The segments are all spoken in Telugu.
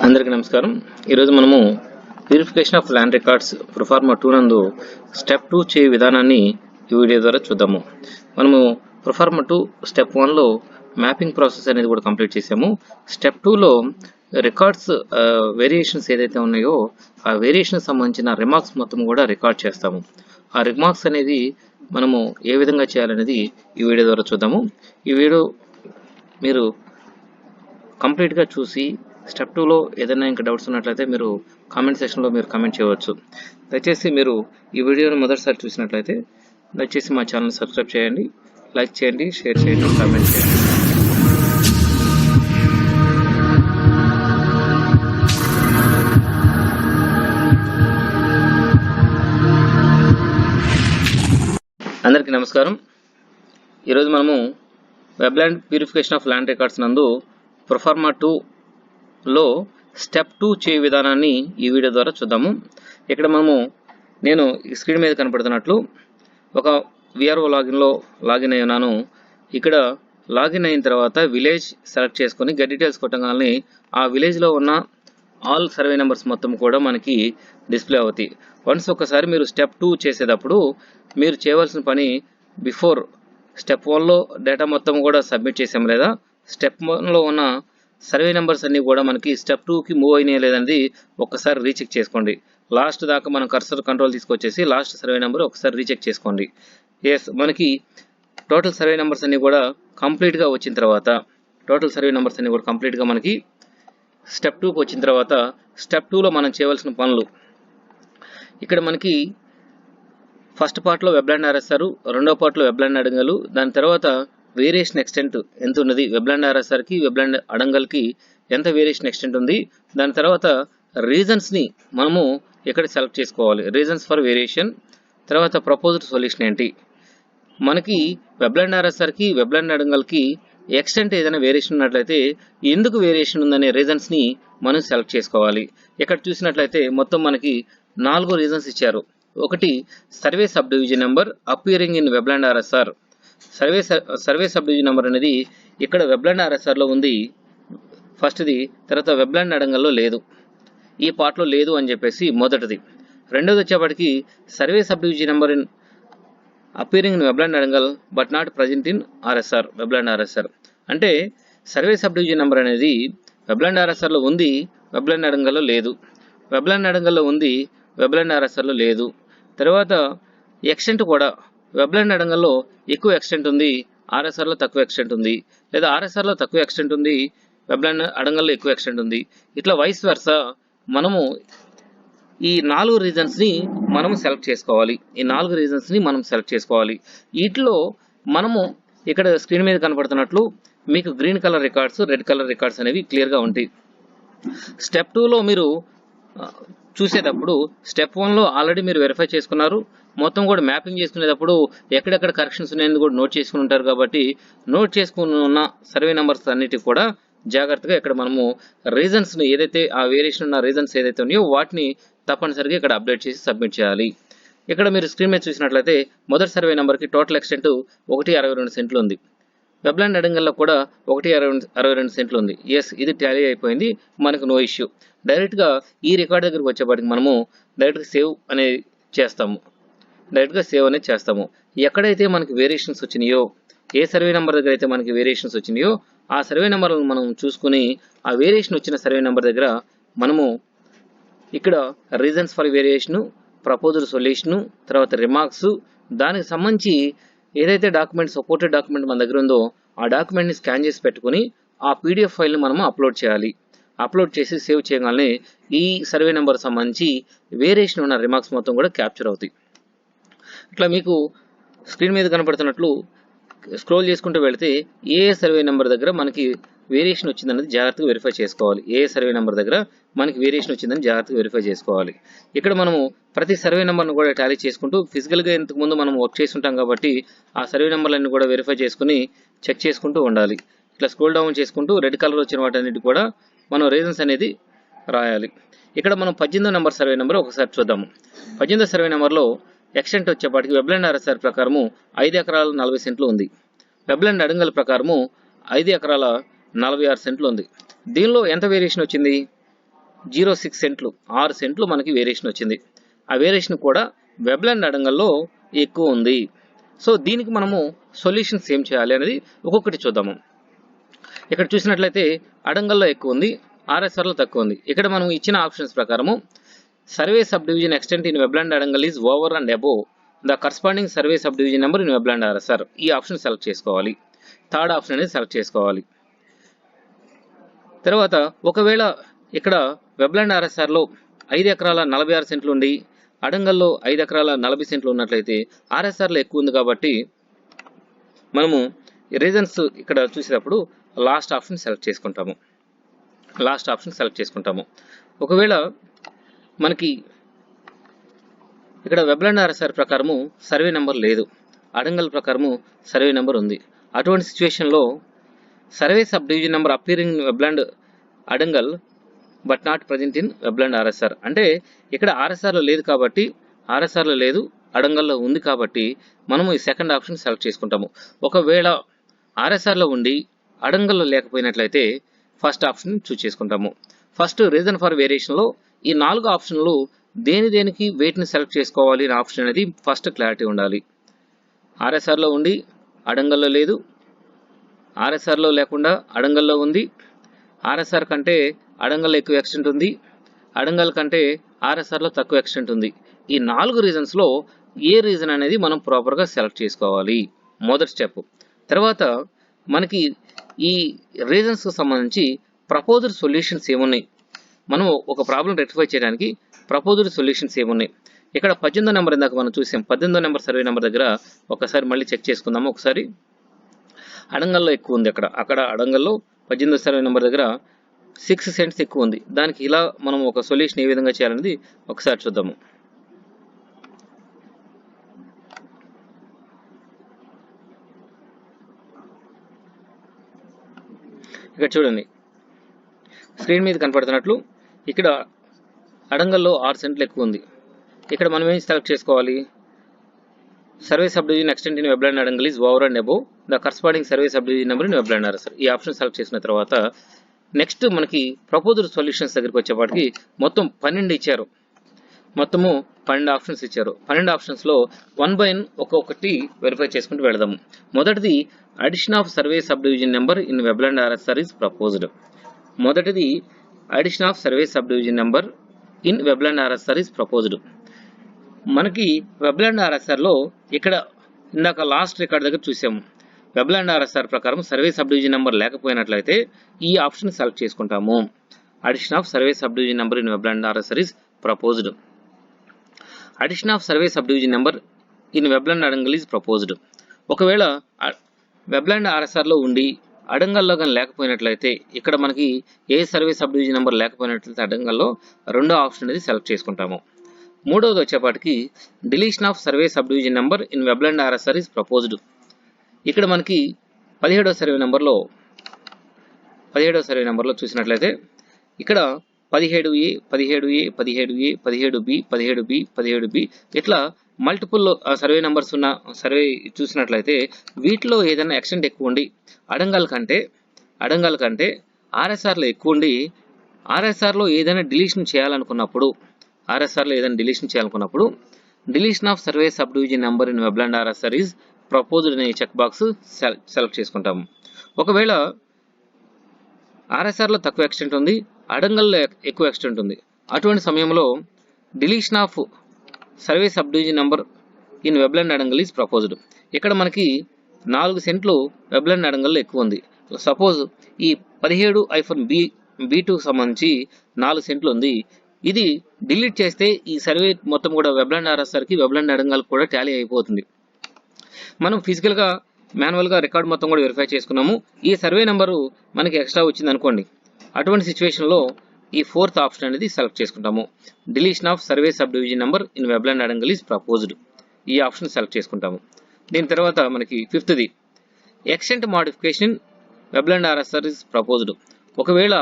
అందరికీ నమస్కారం. ఈరోజు మనము purification of land records proforma 2 నందు స్టెప్ 2 చేయు విధానాన్ని ఈ వీడియో ద్వారా చూద్దాము. మనము ప్రొఫార్మా 2 స్టెప్ 1లో మ్యాపింగ్ ప్రాసెస్ అనేది కూడా కంప్లీట్ చేసాము. స్టెప్ 2లో రికార్డ్స్ వేరియేషన్స్ ఏదైతే ఉన్నాయో ఆ వేరియేషన్ సంబంధించిన రిమార్క్స్ మొత్తం కూడా రికార్డ్ చేస్తాము. ఆ రిమార్క్స్ అనేది మనము ఏ విధంగా చేయాలనేది ఈ వీడియో ద్వారా చూద్దాము. ఈ వీడియో మీరు కంప్లీట్గా చూసి స్టెప్ 2లో ఏదైనా ఇంకా డౌట్స్ ఉన్నట్లయితే మీరు కామెంట్ సెక్షన్లో మీరు కామెంట్ చేయవచ్చు. దయచేసి మీరు ఈ వీడియోని మొదటిసారి చూసినట్లయితే దయచేసి మా ఛానల్ సబ్స్క్రైబ్ చేయండి, లైక్ చేయండి, షేర్ చేయండి, కామెంట్ చేయండి. అందరికీ నమస్కారం. ఈరోజు మనము Webland purification of land records నందు ప్రొఫార్మా 2లో స్టెప్ 2 చేయు విధానాన్ని ఈ వీడియో ద్వారా చూద్దాము. ఇక్కడ నేను స్క్రీన్ మీద కనపడుతున్నట్లు ఒక విఆర్ఓ లాగిన్ అయి ఉన్నాను. ఇక్కడ లాగిన్ అయిన తర్వాత విలేజ్ సెలెక్ట్ చేసుకొని గెట్ డీటెయిల్స్ కొట్టగానే ఆ విలేజ్లో ఉన్న ఆల్ సర్వే నెంబర్స్ మొత్తం కూడా మనకి డిస్ప్లే అవుతాయి. వన్స్ ఒకసారి మీరు స్టెప్ 2 చేసేటప్పుడు మీరు చేయవలసిన పని బిఫోర్ స్టెప్ 1లో డేటా మొత్తం కూడా సబ్మిట్ చేసాం లేదా స్టెప్ 1లో ఉన్న సర్వే నెంబర్స్ అన్నీ కూడా మనకి స్టెప్ 2కి మూవ్ అయినాయి లేదనేది ఒక్కసారి రీచెక్ చేసుకోండి. లాస్ట్ దాకా మనం కర్సర్ కంట్రోల్ తీసుకొచ్చేసి లాస్ట్ సర్వే నెంబర్ ఒకసారి రీచెక్ చేసుకోండి. మనకి టోటల్ సర్వే నెంబర్స్ అన్నీ కూడా కంప్లీట్గా వచ్చిన తర్వాత మనకి స్టెప్ 2కి వచ్చిన తర్వాత స్టెప్ 2లో మనం చేయవలసిన పనులు ఇక్కడ మనకి ఫస్ట్ పార్ట్లో వెబ్లాండ్ ఆర్ఎస్ఆర్, రెండో పార్ట్లో వెబ్లాండ్ అడంగలు, దాని తర్వాత వేరియేషన్ ఎక్స్టెంట్ ఎంత ఉన్నది, వెబ్లాండ్ ఆర్ఎస్ఆర్కి వెబ్లాండ్ అడంగల్కి ఎంత వేరియేషన్ ఎక్స్టెంట్ ఉంది, దాని తర్వాత రీజన్స్ని మనము ఇక్కడ సెలెక్ట్ చేసుకోవాలి. రీజన్స్ ఫర్ వేరియేషన్, తర్వాత ప్రపోజ్డ్ సొల్యూషన్ ఏంటి, మనకి వెబ్లాండ్ ఆర్ఎస్ఆర్కి వెబ్లాండ్ అడంగల్కి ఎక్స్టెంట్ ఏదైనా వేరియేషన్ ఉన్నట్లయితే ఎందుకు వేరియేషన్ ఉందనే రీజన్స్ని మనం సెలెక్ట్ చేసుకోవాలి. ఇక్కడ చూసినట్లయితే మొత్తం మనకి 4 రీజన్స్ ఇచ్చారు. ఒకటి survey sub division number appearing in Webland RSR. Survey sub division number అనేది ఇక్కడ వెబ్లాండ్ ఆర్ఎస్ఆర్లో ఉంది ఫస్ట్ది, తర్వాత వెబ్లాండ్ అడంగల్లో లేదు, ఈ పార్ట్లో లేదు అని చెప్పేసి మొదటిది. రెండోది వచ్చేప్పటికి survey sub division number in appearing in Webland adangal but not present in RSR, Webland RSR. అంటే సర్వే సబ్ డివిజన్ నెంబర్ అనేది వెబ్లాండ్ ఆర్ఎస్ఆర్లో ఉంది, వెబ్లాండ్ అడంగల్లో లేదు, వెబ్లాండ్ అడంగల్లో ఉంది, వెబ్లాండ్ ఆర్ఎస్ఆర్లో లేదు. తర్వాత ఎక్స్టెంట్ కూడా వెబ్లాండ్ అడంగల్లో ఎక్కువ ఎక్స్టెంట్ ఉంది, ఆర్ఎస్ఆర్లో తక్కువ ఎక్స్టెంట్ ఉంది, లేదా ఆర్ఎస్ఆర్లో తక్కువ ఎక్స్టెంట్ ఉంది, వెబ్లాండ్ అడంగల్లో ఎక్కువ ఎక్స్టెంట్ ఉంది. ఇట్లా వైస్ వర్సా మనము ఈ 4 రీజన్స్ని మనం సెలెక్ట్ చేసుకోవాలి. వీటిలో మనము ఇక్కడ స్క్రీన్ మీద కనపడుతున్నట్లు మీకు green colour records, red colour records అనేవి క్లియర్గా ఉంటాయి. స్టెప్ 2లో మీరు చూసేటప్పుడు స్టెప్ 1లో ఆల్రెడీ మీరు వెరిఫై చేసుకున్నారు, మొత్తం కూడా మ్యాపింగ్ చేసుకునేటప్పుడు ఎక్కడెక్కడ కరెక్షన్స్ ఉన్నాయని కూడా నోట్ చేసుకుని ఉంటారు. కాబట్టి నోట్ చేసుకుని ఉన్న సర్వే నెంబర్స్ అన్నిటికి కూడా జాగ్రత్తగా ఇక్కడ మనము రీజన్స్ని ఏదైతే ఆ వేరియేషన్ ఉన్న రీజన్స్ ఏదైతే ఉన్నాయో వాటిని తప్పనిసరిగా ఇక్కడ అప్డేట్ చేసి సబ్మిట్ చేయాలి. ఇక్కడ మీరు స్క్రీన్ మీద చూసినట్లయితే మొదటి సర్వే నెంబర్కి టోటల్ ఎక్స్టెంట్ 1.62 సెంట్లు ఉంది, వెబ్లాండ్ అడంగల్లో కూడా 1.62 సెంట్లు ఉంది. ఇది టాలీ అయిపోయింది, మనకు నో ఇష్యూ. డైరెక్ట్గా ఈ రికార్డ్ దగ్గరికి వచ్చేప్పటికి మనము డైరెక్ట్గా సేవ్ అనేది చేస్తాము. ఎక్కడైతే మనకి వేరియేషన్స్ వచ్చినాయో, ఏ సర్వే నెంబర్ దగ్గర అయితే మనకి వేరియేషన్స్ వచ్చినాయో ఆ సర్వే నెంబర్లను మనం చూసుకుని ఆ వేరియేషన్ వచ్చిన సర్వే నెంబర్ దగ్గర మనము ఇక్కడ reasons for variation, proposed solution, తర్వాత రిమార్క్స్, దానికి సంబంధించి ఏదైతే డాక్యుమెంట్ సపోర్టెడ్ డాక్యుమెంట్ మన దగ్గర ఉందో ఆ డాక్యుమెంట్ని స్కాన్ చేసి పెట్టుకుని ఆ పీడిఎఫ్ ఫైల్ని మనము అప్లోడ్ చేయాలి. అప్లోడ్ చేసి సేవ్ చేయగానే ఈ సర్వే నెంబర్ సంబంధించి వేరియేషన్ ఉన్న రిమార్క్స్ మొత్తం కూడా క్యాప్చర్ అవుతాయి. ఇట్లా మీకు స్క్రీన్ మీద కనపడుతున్నట్లు స్క్రోల్ చేసుకుంటూ వెళితే ఏ సర్వే నెంబర్ దగ్గర మనకి వేరియేషన్ వచ్చిందనేది జాగ్రత్తగా వెరిఫై చేసుకోవాలి. ఇక్కడ మనము ప్రతి సర్వే నెంబర్ను కూడా టాలీ చేసుకుంటూ ఫిజికల్గా ఇంతకుముందు మనం వర్క్ చేసి ఉంటాం కాబట్టి ఆ సర్వే నెంబర్లన్నీ కూడా వెరిఫై చేసుకుని చెక్ చేసుకుంటూ ఉండాలి. ఇట్లా స్క్రోల్ డౌన్ చేసుకుంటూ రెడ్ కలర్ వచ్చిన వాటన్నిటి కూడా మనం రీజన్స్ అనేది రాయాలి. ఇక్కడ మనం 18వ నెంబర్ సర్వే నెంబర్ ఒకసారి చూద్దాము. 18వ సర్వే నెంబర్లో ఎక్స్టెంట్ వచ్చేపాటికి వెబ్లాండ్ ఆర్ఎస్ఆర్ ప్రకారము 5 ఎకరాల 40 సెంట్లు ఉంది, వెబ్లాండ్ అడంగల్ ప్రకారము 5 ఎకరాల 46 సెంట్లు ఉంది. దీనిలో ఎంత వేరియేషన్ వచ్చింది? 0.6 సెంట్లు, 6 సెంట్లు మనకి వేరియేషన్ వచ్చింది. ఆ వేరియేషన్ కూడా వెబ్లాండ్ అడంగల్లో ఎక్కువ ఉంది. సో దీనికి మనము సొల్యూషన్స్ ఏం చేయాలి అనేది ఒక్కొక్కటి చూద్దాము. ఇక్కడ చూసినట్లయితే అడంగల్లో ఎక్కువ ఉంది, ఆర్ఎస్ఆర్లో తక్కువ ఉంది. ఇక్కడ మనం ఇచ్చిన ఆప్షన్స్ ప్రకారము survey sub division extent in Webland adangal is over and above the corresponding survey sub division number in Webland RSR. ఈ ఆప్షన్ సెలెక్ట్ చేసుకోవాలి. థర్డ్ ఆప్షన్ అనేది సెలెక్ట్ చేసుకోవాలి. తర్వాత ఒకవేళ ఇక్కడ వెబ్లాండ్ ఆర్ఎస్ఆర్లో 5 ఎకరాల 46 సెంట్లు ఉండి అడంగల్లో 5 ఎకరాల 40 సెంట్లు ఉన్నట్లయితే ఆర్ఎస్ఆర్లో ఎక్కువ ఉంది కాబట్టి మనము రీజన్స్ ఇక్కడ చూసేటప్పుడు లాస్ట్ ఆప్షన్ సెలెక్ట్ చేసుకుంటాము. ఒకవేళ మనకి ఇక్కడ వెబ్లాండ్ ఆర్ఎస్ఆర్ ప్రకారము సర్వే నెంబర్ లేదు, అడంగల్ ప్రకారము సర్వే నెంబర్ ఉంది. అటువంటి సిచ్యువేషన్లో survey sub division number appearing in Webland adangal but not present in Webland RSR. అంటే ఇక్కడ ఆర్ఎస్ఆర్లో లేదు కాబట్టి, ఆర్ఎస్ఆర్లో లేదు అడంగల్లో ఉంది కాబట్టి మనము ఈ సెకండ్ ఆప్షన్ సెలెక్ట్ చేసుకుంటాము. ఒకవేళ ఆర్ఎస్ఆర్లో ఉండి అడంగల్లో లేకపోయినట్లయితే ఫస్ట్ ఆప్షన్ చూస్ చేసుకుంటాము. ఫస్ట్ రీజన్ ఫర్ వేరియేషన్లో ఈ 4 ఆప్షన్లు దేనికి వెయిట్ని సెలెక్ట్ చేసుకోవాలి అనే ఆప్షన్ అనేది ఫస్ట్ క్లారిటీ ఉండాలి. ఆర్ఎస్ఆర్లో ఉండి అడంగల్లో లేదు, ఆర్ఎస్ఆర్లో లేకుండా అడంగల్లో ఉంది, ఆర్ఎస్ఆర్ కంటే అడంగల్లో ఎక్కువ ఎక్స్టెంట్ ఉంది, అడంగల్ కంటే ఆర్ఎస్ఆర్లో తక్కువ ఎక్స్టెంట్ ఉంది. ఈ 4 రీజన్స్లో ఏ రీజన్ అనేది మనం ప్రాపర్గా సెలెక్ట్ చేసుకోవాలి, మొదటి స్టెప్. తర్వాత మనకి ఈ రీజన్స్కి సంబంధించి ప్రపోజ్డ్ సొల్యూషన్స్ ఏమున్నాయి, మనం ఒక ప్రాబ్లం రెక్టిఫై చేయడానికి ప్రపోజ్డ్ సొల్యూషన్స్ ఏమున్నాయి. ఇక్కడ 18వ నెంబర్ ఇందాక మనం చూసాం, 18వ నెంబర్ సర్వే నెంబర్ దగ్గర ఒకసారి మళ్ళీ చెక్ చేసుకుందాము. ఒకసారి అడంగల్లో ఎక్కువ ఉంది, అక్కడ అడంగల్లో 18వ సర్వే నెంబర్ దగ్గర 6 సెంట్స్ ఎక్కువ ఉంది. దానికి ఇలా మనం ఒక సొల్యూషన్ ఏ విధంగా చేయాలనేది ఒకసారి చూద్దాము. ఇక్కడ చూడండి, స్క్రీన్ మీద కనపడుతున్నట్లు ఇక్కడ అడంగల్లో 6 సెంట్లు ఎక్కువ ఉంది. ఇక్కడ మనం ఏం సెలెక్ట్ చేసుకోవాలి? Survey sub division extent in Webland adangal is over and above the corresponding survey sub division number in Webland RSR. ఈ ఆప్షన్ సెలెక్ట్ చేసిన తర్వాత నెక్స్ట్ మనకి ప్రపోజ్డ్ సొల్యూషన్స్ దగ్గరికి వచ్చేపాటికి మొత్తం 12 ఇచ్చారు. మొత్తము 12 ఆప్షన్స్ ఇచ్చారు. 12 ఆప్షన్స్లో 1 by 1 ఒక్కొక్కటి వెరిఫై చేసుకుంటూ వెళదాము. మొదటిది addition of survey sub division number in Webland RSR is proposed. మొదటిది addition of survey sub division number in Webland RSR is proposed. మనకి వెబ్లాండ్ ఆర్ఎస్ఆర్లో ఇక్కడ ఇందాక లాస్ట్ రికార్డ్ దగ్గర చూసాము, వెబ్లాండ్ ఆర్ఎస్ఆర్ ప్రకారం సర్వే సబ్ డివిజన్ నెంబర్ లేకపోయినట్లయితే ఈ ఆప్షన్ సెలెక్ట్ చేసుకుంటాము. Addition of survey sub division number in Webland RSR is proposed. Addition of survey sub division number in Webland adangal is proposed. ఒకవేళ వెబ్లాండ్ ఆర్ఎస్ఆర్లో ఉండి అడంగల్లో కానీ లేకపోయినట్లయితే ఇక్కడ మనకి ఏ సర్వే సబ్ డివిజన్ నెంబర్ లేకపోయినట్లయితే అడంగల్లో రెండో ఆప్షన్ అనేది సెలెక్ట్ చేసుకుంటాము. మూడవది వచ్చేపాటికి deletion of survey sub division number in Webland RSR is proposed. ఇక్కడ మనకి 17వ సర్వే నెంబర్లో చూసినట్లయితే ఇక్కడ 17A, 17A, 17A, 17B, 17B, 17B ఇట్లా మల్టిపుల్ సర్వే నెంబర్స్ ఉన్న సర్వే చూసినట్లయితే వీటిలో ఏదైనా ఎక్స్టెంట్ ఎక్కువ ఉండి అడంగల్ కంటే ఆర్ఎస్ఆర్లో ఎక్కువ ఉండి ఆర్ఎస్ఆర్లో ఏదైనా డిలీషన్ చేయాలనుకున్నప్పుడు deletion of survey sub division number in Webland RSR is proposed అనే చెక్ బాక్స్ సెలెక్ట్ చేసుకుంటాము. ఒకవేళ ఆర్ఎస్ఆర్లో తక్కువ ఎక్స్టెంట్ ఉంది, అడంగల్లో ఎక్కువ ఎక్స్టెంట్ ఉంది, అటువంటి సమయంలో deletion of survey sub division number in Webland adangal is proposed. ఇక్కడ మనకి 4 సెంట్లు వెబ్లాండ్ అడంగల్లో ఎక్కువ ఉంది. సపోజ్ ఈ 17-B2 సంబంధించి 4 సెంట్లు ఉంది. ఇది డిలీట్ చేస్తే ఈ సర్వే మొత్తం కూడా వెబ్లాండ్ ఆర్ఎస్ఆర్కి వెబ్లాండ్ అడంగల్ కూడా టాలీ అయిపోతుంది. మనం ఫిజికల్గా మాన్యువల్గా రికార్డ్ మొత్తం కూడా వెరిఫై చేసుకున్నాము. ఈ సర్వే నెంబరు మనకి ఎక్స్ట్రా వచ్చింది అనుకోండి, అటువంటి సిచ్యువేషన్లో ఈ 4th ఆప్షన్ అనేది సెలెక్ట్ చేసుకుంటాము. Deletion of survey sub division number in Webland adangal is proposed. ఈ ఆప్షన్ సెలెక్ట్ చేసుకుంటాము. దీని తర్వాత మనకి 5th extent modification Webland RSR is proposed. ఒకవేళ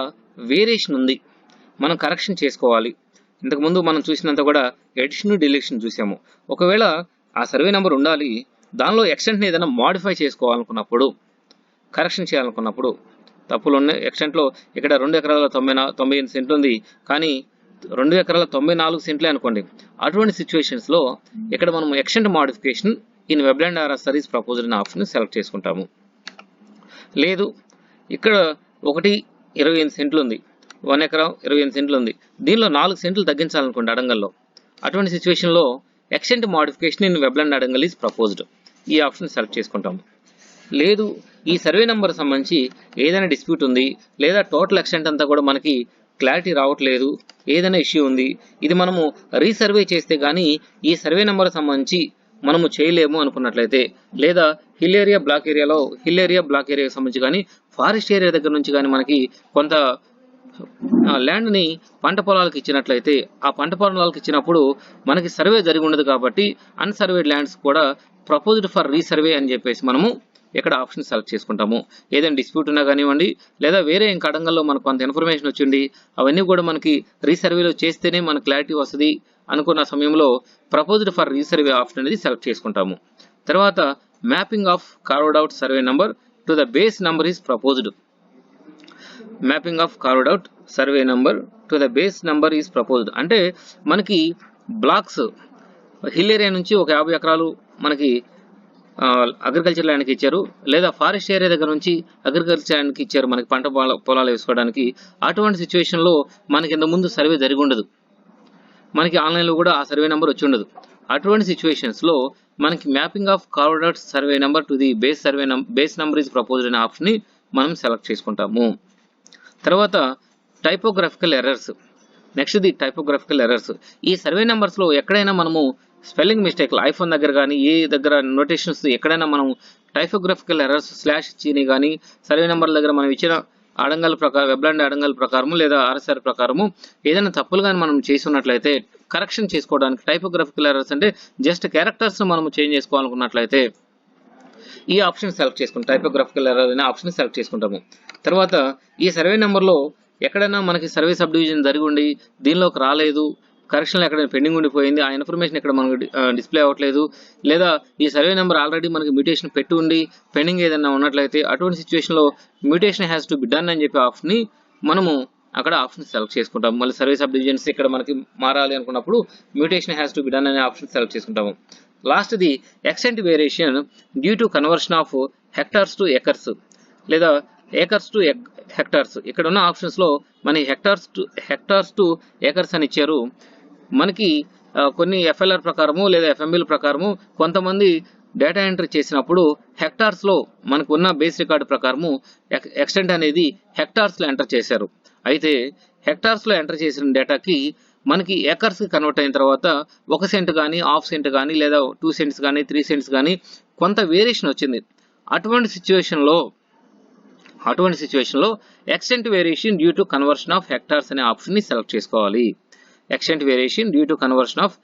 వేరియేషన్ ఉంది, మనం కరెక్షన్ చేసుకోవాలి. ఇంతకుముందు మనం చూసినంత కూడా ఎడిషన్ డిలీషన్ చూసాము. ఒకవేళ ఆ సర్వే నెంబర్ ఉండాలి, దానిలో ఎక్స్టెంట్ని ఏదైనా మోడిఫై చేసుకోవాలనుకున్నప్పుడు, కరెక్షన్ చేయాలనుకున్నప్పుడు తప్పులు ఉన్నాయి. ఎక్స్టెంట్లో ఇక్కడ 2 ఎకరాల 98 సెంట్లు ఉంది, కానీ 2 ఎకరాల 94 సెంట్లే అనుకోండి. అటువంటి సిచ్యువేషన్స్లో ఇక్కడ మనం extent modification in Webland RSR is proposed అనే ఆప్షన్ సెలెక్ట్ చేసుకుంటాము. లేదు ఇక్కడ 28 సెంట్లు ఉంది, 1 ఎకరం 28 సెంట్లు ఉంది, దీనిలో 4 సెంట్లు తగ్గించాలనుకోండి అడంగల్లో. అటువంటి సిచ్యువేషన్లో extent modification in Webland adangal is proposed, ఈ ఆప్షన్ సెలెక్ట్ చేసుకుంటాము. లేదు ఈ సర్వే నెంబర్ సంబంధించి ఏదైనా డిస్ప్యూట్ ఉంది, లేదా టోటల్ ఎక్స్టెంట్ అంతా కూడా మనకి క్లారిటీ రావట్లేదు, ఏదైనా ఇష్యూ ఉంది, ఇది మనము రీసర్వే చేస్తే కానీ ఈ సర్వే నెంబర్ సంబంధించి మనము చేయలేము అనుకున్నట్లయితే, లేదా హిల్ ఏరియా బ్లాక్ ఏరియాకి సంబంధించి కానీ ఫారెస్ట్ ఏరియా దగ్గర నుంచి కానీ మనకి కొంత ల్యాండ్ని పంట పొలాలకు ఇచ్చినట్లయితే, ఆ పంట పొలాలకు ఇచ్చినప్పుడు మనకి సర్వే జరిగి ఉండదు కాబట్టి అన్సర్వేడ్ ల్యాండ్స్ కూడా ప్రపోజ్డ్ ఫర్ రీసర్వే అని చెప్పేసి మనము ఇక్కడ ఆప్షన్ సెలెక్ట్ చేసుకుంటాము. ఏదైనా డిస్ప్యూట్ ఉన్నా కానివ్వండి, లేదా వేరే ఇంకా అడంగల్లో మనకు కొంత ఇన్ఫర్మేషన్ వచ్చింది, అవన్నీ కూడా మనకి రీసర్వేలో చేస్తేనే మనకు క్లారిటీ వస్తుంది అనుకున్న సమయంలో ప్రపోజ్డ్ ఫర్ రీసర్వే ఆప్షన్ అనేది సెలెక్ట్ చేసుకుంటాము. తర్వాత mapping of carved out survey number to the base number is proposed. Mapping of carved out survey number to the base number is proposed అంటే మనకి బ్లాక్స్ హిల్ ఏరియా నుంచి ఒక 50 ఎకరాలు మనకి అగ్రికల్చర్ ల్యాండ్కి ఇచ్చారు, లేదా ఫారెస్ట్ ఏరియా దగ్గర నుంచి అగ్రికల్చర్ ల్యాండ్కి ఇచ్చారు మనకి పంట పొలాలు వేసుకోవడానికి. అటువంటి సిచ్యువేషన్లో మనకి ఇంత ముందు సర్వే జరిగి ఉండదు, మనకి ఆన్లైన్లో కూడా ఆ సర్వే నెంబర్ వచ్చి ఉండదు. అటువంటి సిచ్యువేషన్స్లో మనకి mapping of carved out survey number to the base number is proposed అనే ఆప్షన్ని మనం సెలెక్ట్ చేసుకుంటాము. తర్వాత typographical errors. Next the typographical errors. ఈ సర్వే నెంబర్స్లో ఎక్కడైనా మనము స్పెల్లింగ్ మిస్టేక్లు ఐఫోన్ దగ్గర కానీ ఏ దగ్గర నోటేషన్స్ ఎక్కడైనా మనం టైపోగ్రఫికల్ ఎర్రర్స్ స్లాష్ ఇచ్చిని కానీ సర్వే నెంబర్ల దగ్గర మనం ఇచ్చిన అడంగల్ ప్రకారం వెబ్లాండ్ అడంగల్ ప్రకారము లేదా ఆర్ఎస్ఆర్ ప్రకారము ఏదైనా తప్పులు కానీ మనం చేసి ఉన్నట్లయితే కరెక్షన్ చేసుకోవడానికి టైపోగ్రఫికల్ ఎర్రర్స్ అంటే జస్ట్ క్యారెక్టర్స్ మనం చేంజ్ చేసుకోవాలనుకున్నట్లయితే ఈ ఆప్షన్ సెలెక్ట్ చేసుకుంటాం. టైపోగ్రఫికల్ ఎర్రర్ అనే ఆప్షన్ సెలెక్ట్ చేసుకుంటాము. తర్వాత ఈ సర్వే నెంబర్లో ఎక్కడైనా మనకి సర్వే సబ్ డివిజన్ జరిగి ఉండి దీనిలోకి రాలేదు, కరెక్షన్ ఎక్కడైనా పెండింగ్ ఉండిపోయింది, ఆ ఇన్ఫర్మేషన్ ఇక్కడ మనకు డిస్ప్లే అవ్వట్లేదు, లేదా ఈ సర్వే నెంబర్ ఆల్రెడీ మనకి మ్యూటేషన్ పెట్టి ఉండి పెండింగ్ ఏదైనా ఉన్నట్లయితే అటువంటి సిచ్యువేషన్లో mutation has to be done అని చెప్పి ఆప్షన్ని మనము అక్కడ ఆప్షన్ సెలెక్ట్ చేసుకుంటాం. మళ్ళీ సర్వే సబ్ డివిజన్స్ ఇక్కడ మనకి మారాలి అనుకున్నప్పుడు mutation has to be done అనే ఆప్షన్ సెలెక్ట్ చేసుకుంటాము. Last the extent variation due to conversion of hectares to acres లేదా ఏకర్స్ టు హెక్టార్స్. ఇక్కడ ఉన్న ఆప్షన్స్లో మన హెక్టార్స్ టు ఏకర్స్ అని ఇచ్చారు. మనకి కొన్ని ఎఫ్ఎల్ఆర్ ప్రకారము లేదా ఎఫ్ఎంబిల్ ప్రకారము కొంతమంది డేటా ఎంట్రీ చేసినప్పుడు హెక్టార్స్లో మనకు ఉన్న బేస్ రికార్డు ప్రకారము ఎక్స్టెంట్ అనేది హెక్టార్స్లో ఎంటర్ చేశారు. అయితే హెక్టార్స్లో ఎంటర్ చేసిన డేటాకి మనకి ఏకర్స్కి కన్వర్ట్ అయిన తర్వాత 1 సెంట్ కానీ హాఫ్ సెంట్ కానీ లేదా 2 సెంట్స్ కానీ 3 సెంట్స్ కానీ కొంత వేరియేషన్ వచ్చింది. అటువంటి సిచ్యువేషన్లో extent variation due to conversion of hectares అనే ఆప్షన్ని సెలెక్ట్ చేసుకోవాలి. Extent variation due to conversion of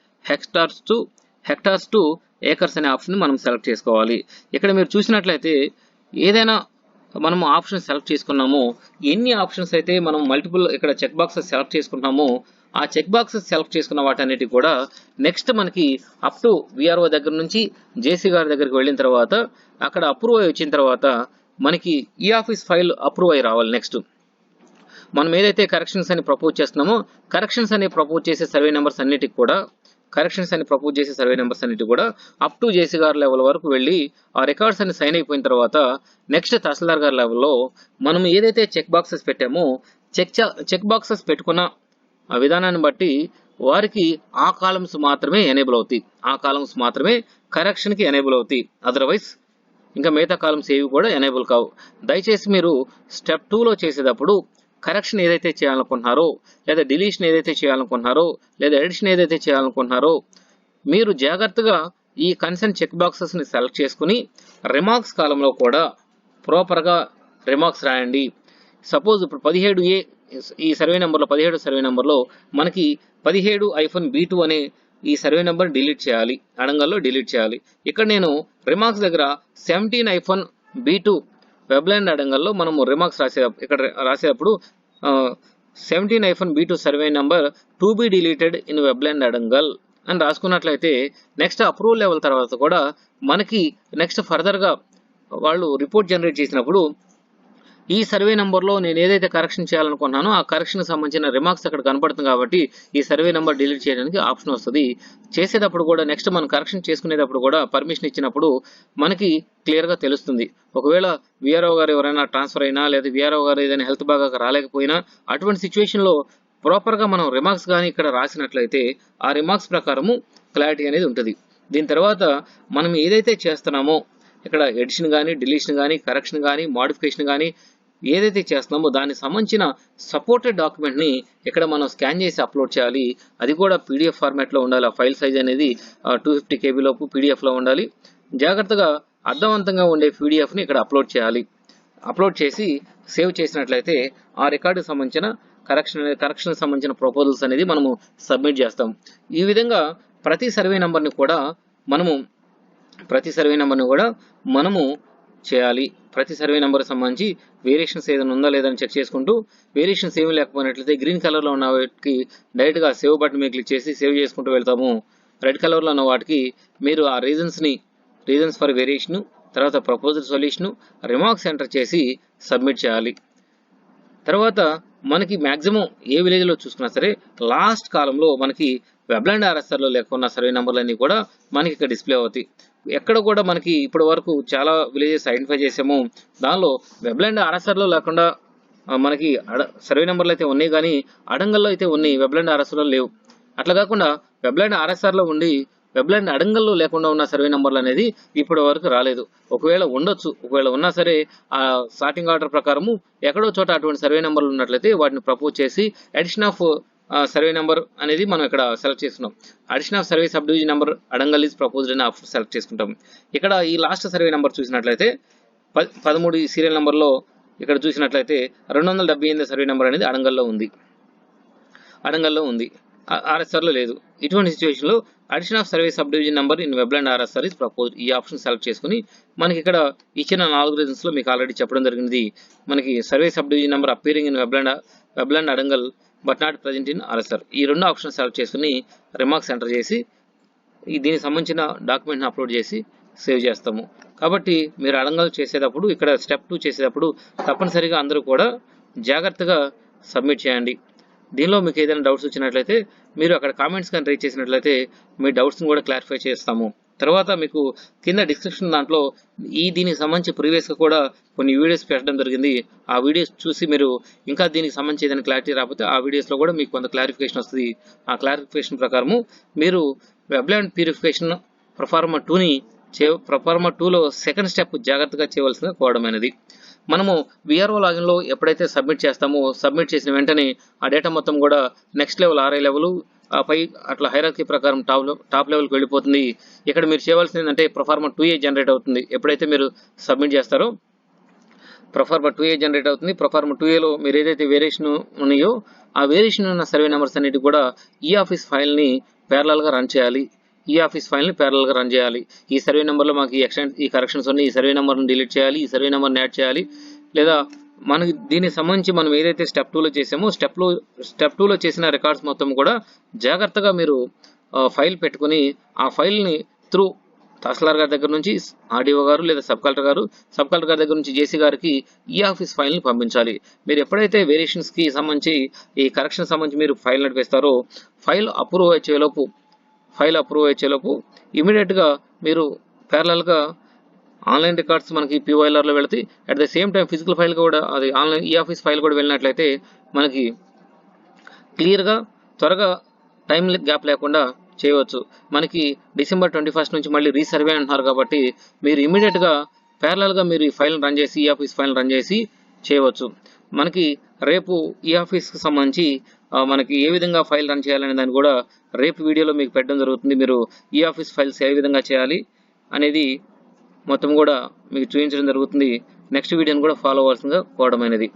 hectares to acres అనే ఆప్షన్ మనం సెలెక్ట్ చేసుకోవాలి. ఇక్కడ మీరు చూసినట్లయితే ఏదైనా మనము ఆప్షన్ సెలెక్ట్ చేసుకున్నామో, ఎన్ని ఆప్షన్స్ అయితే మనం మల్టిపుల్ ఇక్కడ చెక్ బాక్సెస్ సెలెక్ట్ చేసుకుంటామో ఆ చెక్ బాక్సెస్ సెలెక్ట్ చేసుకున్న వాటన్నిటి కూడా నెక్స్ట్ మనకి అప్ టు విఆర్ఓ దగ్గర నుంచి జేసీ గారి దగ్గరికి వెళ్ళిన తర్వాత అక్కడ అప్రూవ్ అయి వచ్చిన తర్వాత మనకి ఈ ఆఫీస్ ఫైల్ అప్రూవ్ అయి రావాలి. నెక్స్ట్ మనం ఏదైతే కరెక్షన్స్ అని ప్రపోజ్ చేస్తున్నామో కరెక్షన్స్ అని ప్రపోజ్ చేసే సర్వే నెంబర్స్ అన్నిటికి కూడా అప్ టు జేసీ గారి లెవెల్ వరకు వెళ్ళి ఆ రికార్డ్స్ అన్ని సైన్ అయిపోయిన తర్వాత నెక్స్ట్ తహసీల్దార్ గారి లెవెల్లో మనం ఏదైతే చెక్ బాక్సెస్ పెట్టామో చెక్ బాక్సెస్ పెట్టుకున్న ఆ విధానాన్ని బట్టి వారికి ఆ కాలమ్స్ మాత్రమే ఎనేబుల్ అవుతాయి, ఆ కాలమ్స్ మాత్రమే కరెక్షన్కి ఎనేబుల్ అవుతాయి. అదర్వైజ్ ఇంకా మిగతా కాలమ్స్ ఏవి కూడా ఎనేబుల్ కావు. దయచేసి మీరు స్టెప్ 2లో చేసేటప్పుడు కరెక్షన్ ఏదైతే చేయాలనుకుంటున్నారో లేదా డిలీషన్ ఏదైతే చేయాలనుకుంటున్నారో లేదా ఎడిషన్ ఏదైతే చేయాలనుకుంటున్నారో మీరు జాగ్రత్తగా ఈ కన్సర్న్ చెక్ బాక్సెస్ని సెలెక్ట్ చేసుకుని రిమార్క్స్ కాలంలో కూడా ప్రాపర్గా రిమార్క్స్ రాయండి. సపోజ్ ఇప్పుడు 17A ఈ సర్వే నెంబర్లో 17 సర్వే నెంబర్లో మనకి 17-B2 అనే ఈ సర్వే నెంబర్ డిలీట్ చేయాలి, అడంగల్లో డిలీట్ చేయాలి. ఇక్కడ నేను రిమార్క్స్ దగ్గర 17-B2 వెబ్లాండ్ అడంగల్లో మనము రిమార్క్స్ రాసేటప్పుడు 17-B2 survey number to be deleted in Webland adangal అని రాసుకున్నట్లయితే నెక్స్ట్ అప్రూవల్ లెవెల్ తర్వాత కూడా మనకి నెక్స్ట్ ఫర్దర్గా వాళ్ళు రిపోర్ట్ జనరేట్ చేసినప్పుడు ఈ సర్వే నెంబర్లో నేను ఏదైతే కరెక్షన్ చేయాలనుకున్నానో ఆ కరెక్షన్కి సంబంధించిన రిమార్క్స్ అక్కడ కనపడుతుంది కాబట్టి ఈ సర్వే నెంబర్ డిలీట్ చేయడానికి ఆప్షన్ వస్తుంది. చేసేటప్పుడు కూడా నెక్స్ట్ మనం కరెక్షన్ చేసుకునేటప్పుడు కూడా పర్మిషన్ ఇచ్చినప్పుడు మనకి క్లియర్గా తెలుస్తుంది. ఒకవేళ విఆర్ఓ గారు ఎవరైనా ట్రాన్స్ఫర్ అయినా లేదా విఆర్ఓ గారు ఏదైనా హెల్త్ బాగా రాలేకపోయినా అటువంటి సిచ్యువేషన్లో ప్రాపర్గా మనం రిమార్క్స్ కానీ ఇక్కడ రాసినట్లయితే ఆ రిమార్క్స్ ప్రకారము క్లారిటీ అనేది ఉంటుంది. దీని తర్వాత మనం ఏదైతే చేస్తున్నామో ఇక్కడ ఎడిషన్ కానీ డిలీషన్ కానీ కరెక్షన్ కానీ మోడిఫికేషన్ కానీ ఏదైతే చేస్తున్నామో దానికి సంబంధించిన సపోర్టెడ్ డాక్యుమెంట్ని ఇక్కడ మనం స్కాన్ చేసి అప్లోడ్ చేయాలి. అది కూడా పీడిఎఫ్ ఫార్మాట్లో ఉండాలి. ఆ ఫైల్ సైజ్ అనేది 250 KB లోపు పీడిఎఫ్లో ఉండాలి. జాగ్రత్తగా అర్థవంతంగా ఉండే పీడిఎఫ్ని ఇక్కడ అప్లోడ్ చేసి సేవ్ చేసినట్లయితే ఆ రికార్డుకి సంబంధించిన కరెక్షన్ సంబంధించిన ప్రపోజల్స్ అనేది మనము సబ్మిట్ చేస్తాం. ఈ విధంగా ప్రతి సర్వే నెంబర్ని కూడా మనము చేయాలి. ప్రతి సర్వే నెంబర్ సంబంధించి వేరియేషన్స్ ఏదైనా ఉందా లేదని చెక్ చేసుకుంటూ వేరియేషన్స్ ఏమీ లేకపోయినట్లయితే గ్రీన్ కలర్లో ఉన్న వాటికి డైరెక్ట్గా సేవ్ బటన్ మీద క్లిక్ చేసి సేవ్ చేసుకుంటూ వెళ్తాము. రెడ్ కలర్లో ఉన్న వాటికి మీరు ఆ రీజన్స్ ఫర్ వేరియేషను, తర్వాత ప్రపోజల్ సొల్యూషను, రిమార్క్స్ ఎంటర్ చేసి సబ్మిట్ చేయాలి. తర్వాత మనకి మ్యాక్సిమం ఏ విలేజ్లో చూసుకున్నా సరే లాస్ట్ కాలంలో మనకి వెబ్లాండ్ ఆర్ఎస్ఆర్లో లేకున్న సర్వే నెంబర్లన్నీ కూడా మనకి ఇక్కడ డిస్ప్లే అవుతాయి. ఎక్కడ కూడా మనకి ఇప్పటి వరకు చాలా విలేజెస్ ఐడెంటిఫై చేసాము. దానిలో వెబ్లాండ్ ఆర్ఎస్ఆర్లో లేకుండా మనకి సర్వే నెంబర్లు అయితే ఉన్నాయి కానీ అడంగల్లో అయితే ఉన్నాయి, వెబ్లాండ్ ఆర్ఎస్ఆర్లో లేవు. అట్లా కాకుండా వెబ్లాండ్ ఆర్ఎస్ఆర్లో ఉండి వెబ్లాండ్ అడంగల్లో లేకుండా ఉన్న సర్వే నెంబర్లు అనేది ఇప్పటి వరకు రాలేదు. ఒకవేళ ఉండొచ్చు, ఒకవేళ ఉన్నా సరే ఆ సార్టింగ్ ఆర్డర్ ప్రకారము ఎక్కడో చోట అటువంటి సర్వే నెంబర్లు ఉన్నట్లయితే వాటిని ప్రపోజ్ చేసి అడిషన్ ఆఫ్ సర్వే నెంబర్ అనేది మనం ఇక్కడ సెలెక్ట్ చేసుకున్నాం. Addition of survey sub division number adangal is proposed అని ఆప్షన్ సెలెక్ట్ చేసుకుంటాం. ఇక్కడ ఈ లాస్ట్ సర్వే నెంబర్ చూసినట్లయితే 13 సీరియల్ నెంబర్లో ఇక్కడ చూసినట్లయితే 278 సర్వే నెంబర్ అనేది అడంగల్లో ఉంది, ఆర్ఎస్ఆర్లో లేదు. ఇటువంటి సిచ్యువేషన్లో addition of survey sub division number in Webland RSR is proposed ఈ ఆప్షన్ సెలెక్ట్ చేసుకుని మనకి ఇక్కడ ఇచ్చిన 4 రీజన్స్లో మీకు ఆల్రెడీ చెప్పడం జరిగింది. మనకి survey sub division number appearing in Webland adangal but not present in RSR ఈ 2 ఆప్షన్ సెలెక్ట్ చేసుకుని రిమార్క్స్ ఎంటర్ చేసి దీనికి సంబంధించిన డాక్యుమెంట్ని అప్లోడ్ చేసి సేవ్ చేస్తాము. కాబట్టి మీరు అడంగల్ చేసేటప్పుడు ఇక్కడ స్టెప్ 2 చేసేటప్పుడు తప్పనిసరిగా అందరూ కూడా జాగ్రత్తగా సబ్మిట్ చేయండి. దీనిలో మీకు ఏదైనా డౌట్స్ వచ్చినట్లయితే మీరు అక్కడ కామెంట్స్ కానీ రైజ్ చేసినట్లయితే మీ డౌట్స్ని కూడా క్లారిఫై చేస్తాము. తర్వాత మీకు కింద డిస్క్రిప్షన్ దాంట్లో దీనికి సంబంధించి ప్రీవియస్గా కూడా కొన్ని వీడియోస్ పెట్టడం జరిగింది. ఆ వీడియోస్ చూసి మీరు ఇంకా దీనికి సంబంధించి ఏదైనా క్లారిటీ రాకపోతే ఆ వీడియోస్లో కూడా మీకు కొంత క్లారిఫికేషన్ వస్తుంది. ఆ క్లారిఫికేషన్ ప్రకారము మీరు వెబ్లాండ్ ప్యూరిఫికేషన్ ప్రొఫార్మా 2లో సెకండ్ స్టెప్ జాగ్రత్తగా చేయవలసిందిగా కోవడమైనది. మనము విఆర్ఓ లాగిన్లో ఎప్పుడైతే సబ్మిట్ చేస్తామో సబ్మిట్ చేసిన వెంటనే ఆ డేటా మొత్తం కూడా నెక్స్ట్ లెవెల్ RI లెవెల్ పై అట్లా హైరార్కీ ప్రకారం టాప్ లెవెల్కి వెళ్ళిపోతుంది. ఇక్కడ మీరు చేయవలసింది ఏంటంటే ప్రొఫార్మా 2A జనరేట్ అవుతుంది. ఎప్పుడైతే మీరు సబ్మిట్ చేస్తారో ప్రొఫార్మా 2A జనరేట్ అవుతుంది. ప్రొఫార్మా 2Aలో మీరు ఏదైతే వేరియేషన్ ఉన్నాయో ఆ వేరియేషన్ ఉన్న సర్వే నెంబర్స్ అన్నిటి కూడా ఈ ఆఫీస్ ఫైల్ని ప్యారలల్గా రన్ చేయాలి. ఈ సర్వే నెంబర్లో మాకు ఈ కరెక్షన్స్ ఉన్నాయి, ఈ సర్వే నెంబర్ని డిలీట్ చేయాలి, ఈ సర్వే నెంబర్ని యాడ్ చేయాలి. లేదా మనకి దీనికి సంబంధించి మనం ఏదైతే స్టెప్ 2లో చేసామో స్టెప్ 2లో చేసిన రికార్డ్స్ మొత్తం కూడా జాగ్రత్తగా మీరు ఫైల్ పెట్టుకుని ఆ ఫైల్ని త్రూ తహసీల్దార్ గారి దగ్గర నుంచి ఆర్డీఓ గారు లేదా సబ్ కలెక్టర్ గారి దగ్గర నుంచి జేసీ గారికి ఈ ఆఫీస్ ఫైల్ని పంపించాలి. మీరు ఎప్పుడైతే వేరియేషన్స్కి సంబంధించి ఈ కరెక్షన్ సంబంధించి మీరు ఫైల్ నడిపేస్తారో ఫైల్ అప్రూవ్ వచ్చేలోపు ఇమీడియట్గా మీరు ప్యారలల్గా ఆన్లైన్ రికార్డ్స్ మనకి POLRలో వెళతాయి. At the same time physical file కూడా అది ఆన్లైన్ ఈ ఆఫీస్ ఫైల్ కూడా వెళ్ళినట్లయితే మనకి క్లియర్గా త్వరగా టైం గ్యాప్ లేకుండా చేయవచ్చు. మనకి December 21 నుంచి మళ్ళీ రీసర్వే అంటున్నారు కాబట్టి మీరు ఇమీడియట్గా ప్యారలల్గా మీరు ఈ ఫైల్ రన్ చేసి ఈ ఆఫీస్ ఫైల్ రన్ చేసి చేయవచ్చు. మనకి రేపు ఈ ఆఫీస్కి సంబంధించి మనకి ఏ విధంగా ఫైల్ రన్ చేయాలనే దాన్ని కూడా రేపు వీడియోలో మీకు పెట్టడం జరుగుతుంది. మీరు ఈ ఆఫీస్ ఫైల్స్ ఏ విధంగా చేయాలి అనేది మొత్తం కూడా మీకు చూపించడం జరుగుతుంది. నెక్స్ట్ వీడియోని కూడా ఫాలో అవ్వాల్సిందిగా కోవడమైనది.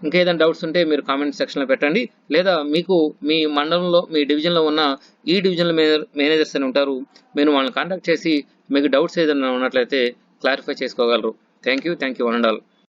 ఇంకా ఏదైనా డౌట్స్ ఉంటే మీరు కామెంట్ సెక్షన్లో పెట్టండి. లేదా మీకు మీ మండలంలో మీ డివిజన్లో ఉన్న ఈ డివిజన్ల మేనేజర్స్ అని ఉంటారు, మీరు వాళ్ళని కాంటాక్ట్ చేసి మీకు డౌట్స్ ఏదైనా ఉన్నట్లయితే క్లారిఫై చేసుకోగలరు. Thank you one and all.